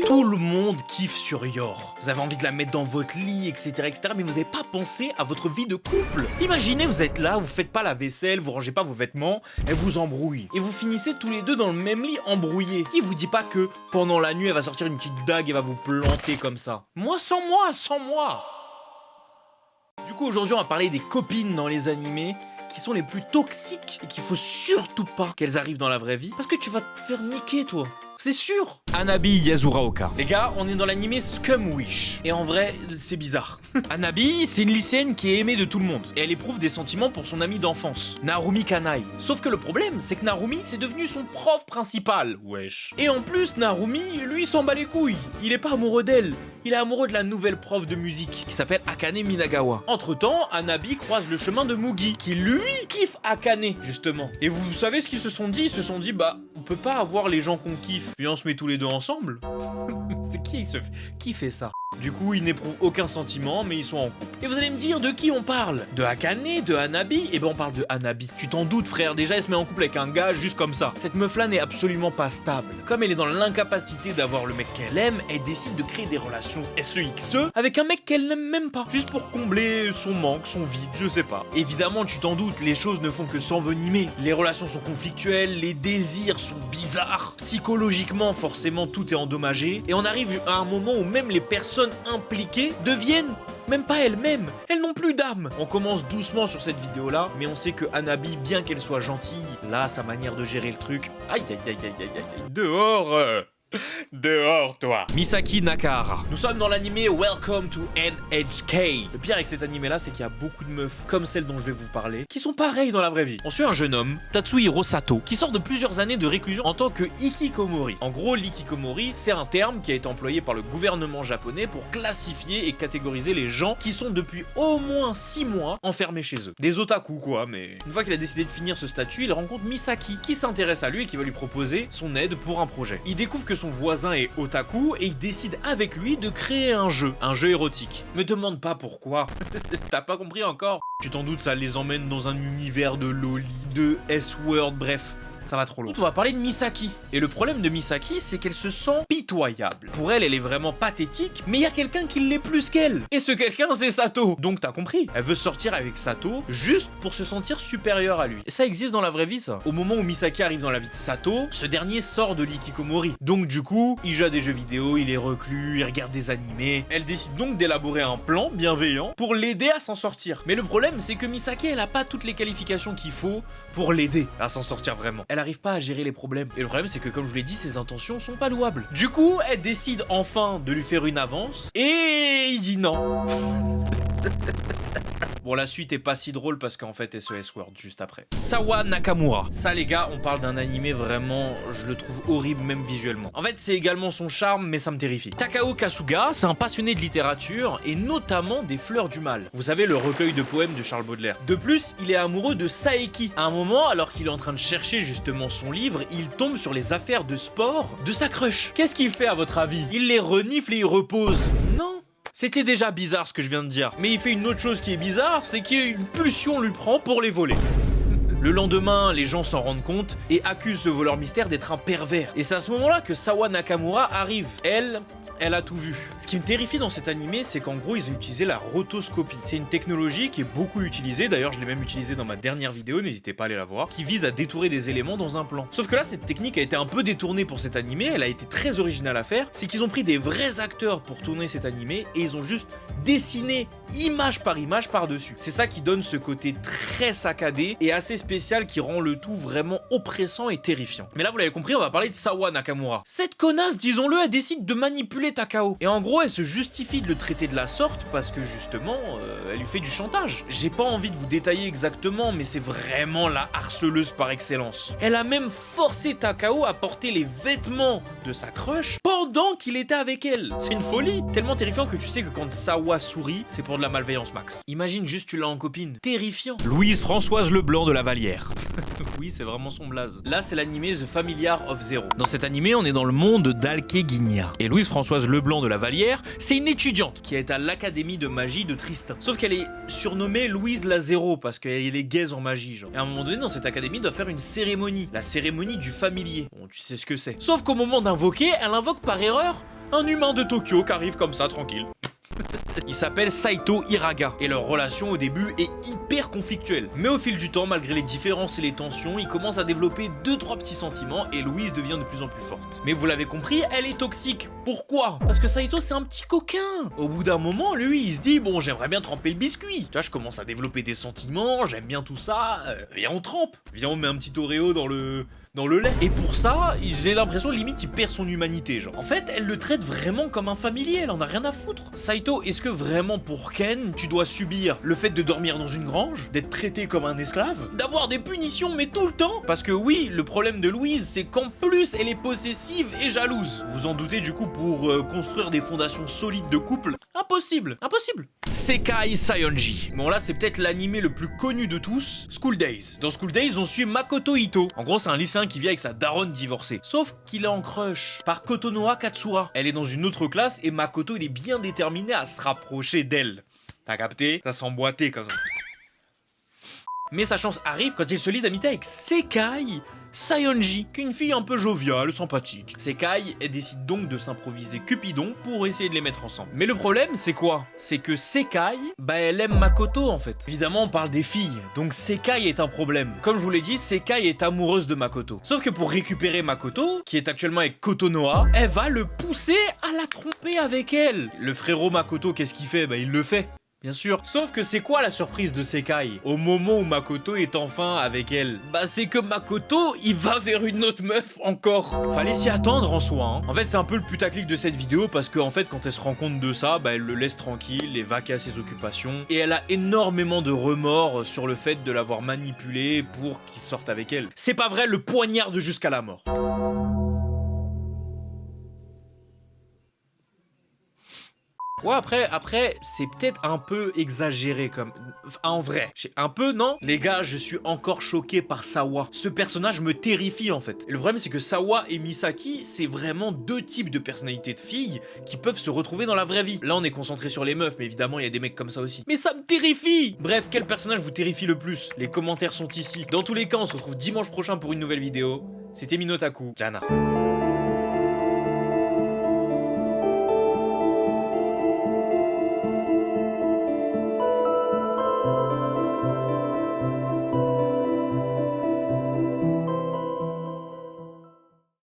Tout le monde kiffe sur Yor. Vous avez envie de la mettre dans votre lit, etc., etc., mais vous n'avez pas pensé à votre vie de couple. Imaginez, vous êtes là, vous faites pas la vaisselle, vous rangez pas vos vêtements, elle vous embrouille. Et vous finissez tous les deux dans le même lit embrouillés. Qui vous dit pas que pendant la nuit, elle va sortir une petite dague et va vous planter comme ça? Moi, sans moi, sans moi. Du coup, aujourd'hui, on va parler des copines dans les animés qui sont les plus toxiques et qu'il faut surtout pas qu'elles arrivent dans la vraie vie parce que tu vas te faire niquer, toi. C'est sûr. Hanabi Yasuraoka. Les gars, on est dans l'animé Scum Wish. Et en vrai, c'est bizarre. Hanabi, c'est une lycéenne qui est aimée de tout le monde. Et elle éprouve des sentiments pour son amie d'enfance, Narumi Kanai. Sauf que le problème, c'est que Narumi, c'est devenu son prof principal. Wesh. Et en plus, Narumi, lui, s'en bat les couilles. Il est pas amoureux d'elle. Il est amoureux de la nouvelle prof de musique qui s'appelle Akane Minagawa. Entre-temps, Hanabi croise le chemin de Mugi qui, lui, kiffe Akane, justement. Et vous savez ce qu'ils se sont dit? Ils se sont dit, bah, on peut pas avoir les gens qu'on kiffe, puis on se met tous les deux ensemble. C'est qui fait ça? Du coup, ils n'éprouvent aucun sentiment, mais ils sont en couple. Et vous allez me dire de qui on parle? De Akane? De Hanabi? Eh ben on parle de Hanabi. Tu t'en doutes, frère, déjà elle se met en couple avec un gars juste comme ça. Cette meuf-là n'est absolument pas stable. Comme elle est dans l'incapacité d'avoir le mec qu'elle aime, elle décide de créer des relations SEXE avec un mec qu'elle n'aime même pas. Juste pour combler son manque, son vide, je sais pas. Évidemment, tu t'en doutes, les choses ne font que s'envenimer. Les relations sont conflictuelles, les désirs sont bizarres. Psychologiquement, forcément, tout est endommagé. Et on arrive à un moment où même les personnes impliquées deviennent même pas elles-mêmes, elles n'ont plus d'âme. On commence doucement sur cette vidéo là, mais on sait que Hanabi, bien qu'elle soit gentille, là sa manière de gérer le truc, aïe aïe aïe aïe aïe aïe, dehors dehors, toi. Misaki Nakahara. Nous sommes dans l'animé Welcome to NHK. Le pire avec cet animé là, c'est qu'il y a beaucoup de meufs, comme celle dont je vais vous parler, qui sont pareilles dans la vraie vie. On suit un jeune homme, Tatsuhiro Sato, qui sort de plusieurs années de réclusion en tant que hikikomori. En gros, l'ikikomori, c'est un terme qui a été employé par le gouvernement japonais pour classifier et catégoriser les gens qui sont depuis au moins 6 mois enfermés chez eux. Des otaku quoi, mais... Une fois qu'il a décidé de finir ce statut, il rencontre Misaki, qui s'intéresse à lui et qui va lui proposer son aide pour un projet. Il découvre que son voisin est otaku et il décide avec lui de créer un jeu érotique. Me demande pas pourquoi. T'as pas compris encore? Tu t'en doutes, ça les emmène dans un univers de loli, de S-word, bref. Ça va trop loin. On va parler de Misaki. Et le problème de Misaki, c'est qu'elle se sent pitoyable. Pour elle, elle est vraiment pathétique, mais il y a quelqu'un qui l'est plus qu'elle. Et ce quelqu'un, c'est Sato. Donc t'as compris. Elle veut sortir avec Sato juste pour se sentir supérieure à lui. Et ça existe dans la vraie vie, ça. Au moment où Misaki arrive dans la vie de Sato, ce dernier sort de l'ikikomori. Donc du coup, il joue à des jeux vidéo, il est reclus, il regarde des animés. Elle décide donc d'élaborer un plan bienveillant pour l'aider à s'en sortir. Mais le problème, c'est que Misaki, elle a pas toutes les qualifications qu'il faut pour l'aider à s'en sortir vraiment. Elle arrive pas à gérer les problèmes. Et le problème, c'est que comme je vous l'ai dit, ses intentions sont pas louables. Du coup, elle décide enfin de lui faire une avance. Et il dit non. Bon, la suite est pas si drôle parce qu'en fait, SOS World juste après. Sawa Nakamura. Ça, les gars, on parle d'un animé vraiment, je le trouve horrible même visuellement. En fait, c'est également son charme, mais ça me terrifie. Takao Kasuga, c'est un passionné de littérature et notamment des Fleurs du Mal. Vous savez, le recueil de poèmes de Charles Baudelaire. De plus, il est amoureux de Saeki. À un moment, alors qu'il est en train de chercher justement son livre, il tombe sur les affaires de sport de sa crush. Qu'est-ce qu'il fait à votre avis? Il les renifle et il repose. Non. C'était déjà bizarre ce que je viens de dire. Mais il fait une autre chose qui est bizarre, c'est qu'une pulsion lui prend pour les voler. Le lendemain, les gens s'en rendent compte et accusent ce voleur mystère d'être un pervers. Et c'est à ce moment-là que Sawa Nakamura arrive. Elle a tout vu. Ce qui me terrifie dans cet animé, c'est qu'en gros, ils ont utilisé la rotoscopie. C'est une technologie qui est beaucoup utilisée, d'ailleurs je l'ai même utilisée dans ma dernière vidéo, n'hésitez pas à aller la voir, qui vise à détourer des éléments dans un plan. Sauf que là, cette technique a été un peu détournée pour cet animé, elle a été très originale à faire, c'est qu'ils ont pris des vrais acteurs pour tourner cet animé et ils ont juste dessiné image par image par-dessus. C'est ça qui donne ce côté très saccadé et assez spécial qui rend le tout vraiment oppressant et terrifiant. Mais là, vous l'avez compris, on va parler de Sawa Nakamura. Cette connasse, disons-le, elle décide de manipuler Takao. Et en gros, elle se justifie de le traiter de la sorte parce que justement, elle lui fait du chantage. J'ai pas envie de vous détailler exactement, mais c'est vraiment la harceleuse par excellence. Elle a même forcé Takao à porter les vêtements de sa crush pendant qu'il était avec elle. C'est une folie. Tellement terrifiant que tu sais que quand Sawa sourit, c'est pour de la malveillance max. Imagine juste tu l'as en copine. Terrifiant. Louise Françoise Leblanc de la Vallière. Oui, c'est vraiment son blaze. Là, c'est l'animé The Familiar of Zero. Dans cet animé, on est dans le monde d'Alkeguinia. Et Louise Françoise Leblanc de la Vallière, c'est une étudiante qui est à l'académie de magie de Tristan. Sauf qu'elle est surnommée Louise la Zéro parce qu'elle est gaze en magie, genre. Et à un moment donné, dans cette académie, elle doit faire une cérémonie. La cérémonie du familier. Bon, tu sais ce que c'est. Sauf qu'au moment d'invoquer, elle invoque par erreur Un humain de Tokyo qui arrive comme ça, tranquille. Il s'appelle Saito Hiraga et leur relation au début est hyper conflictuelle. Mais au fil du temps, malgré les différences et les tensions, ils commencent à développer 2-3 petits sentiments et Louise devient de plus en plus forte. Mais vous l'avez compris, elle est toxique. Pourquoi? Parce que Saito c'est un petit coquin. Au bout d'un moment, lui il se dit bon j'aimerais bien tremper le biscuit. Tu vois, je commence à développer des sentiments, j'aime bien tout ça. Viens on trempe. Viens on met un petit Oreo dans le lait. Et pour ça, j'ai l'impression limite il perd son humanité genre. En fait, elle le traite vraiment comme un familier, elle en a rien à foutre. Saito, est-ce que vraiment pour Ken, tu dois subir le fait de dormir dans une grange, d'être traité comme un esclave, d'avoir des punitions mais tout le temps? Parce que oui, le problème de Louise, c'est qu'en plus elle est possessive et jalouse. Vous en doutez du coup pour construire des fondations solides de couple? Impossible, impossible. Sekai Sayonji. Bon là c'est peut-être l'animé le plus connu de tous, School Days. Dans School Days, on suit Makoto Ito. En gros, c'est un lycéen qui vit avec sa daronne divorcée. Sauf qu'il est en crush par Kotonoha Katsura. Elle est dans une autre classe et Makoto il est bien déterminé à se rapprocher d'elle. T'as capté? Ça s'emboîtait comme ça. Mais sa chance arrive quand il se lie d'amitié avec Sekai Sayonji, qui est une fille un peu joviale, sympathique. Sekai, elle décide donc de s'improviser Cupidon pour essayer de les mettre ensemble. Mais le problème, c'est quoi? C'est que Sekai, elle aime Makoto en fait. Évidemment, on parle des filles, donc Sekai est un problème. Comme je vous l'ai dit, Sekai est amoureuse de Makoto. Sauf que pour récupérer Makoto, qui est actuellement avec Kotonoha, elle va le pousser à la tromper avec elle. Le frérot Makoto, qu'est-ce qu'il fait? Il le fait. Bien sûr. Sauf que c'est quoi la surprise de Sekai au moment où Makoto est enfin avec elle? C'est que Makoto, il va vers une autre meuf encore. Fallait s'y attendre en soi, hein. En fait, c'est un peu le putaclic de cette vidéo parce qu'en fait, quand elle se rend compte de ça, elle le laisse tranquille et va qu'à ses occupations. Et elle a énormément de remords sur le fait de l'avoir manipulé pour qu'il sorte avec elle. C'est pas vrai, le poignarde jusqu'à la mort. Ouais, après, c'est peut-être un peu exagéré comme... En vrai, un peu, non? Les gars, je suis encore choqué par Sawa. Ce personnage me terrifie, en fait. Et le problème, c'est que Sawa et Misaki, c'est vraiment deux types de personnalités de filles qui peuvent se retrouver dans la vraie vie. Là, on est concentré sur les meufs, mais évidemment, il y a des mecs comme ça aussi. Mais ça me terrifie! Bref, quel personnage vous terrifie le plus? Les commentaires sont ici. Dans tous les cas, on se retrouve dimanche prochain pour une nouvelle vidéo. C'était Minotaku. Jana.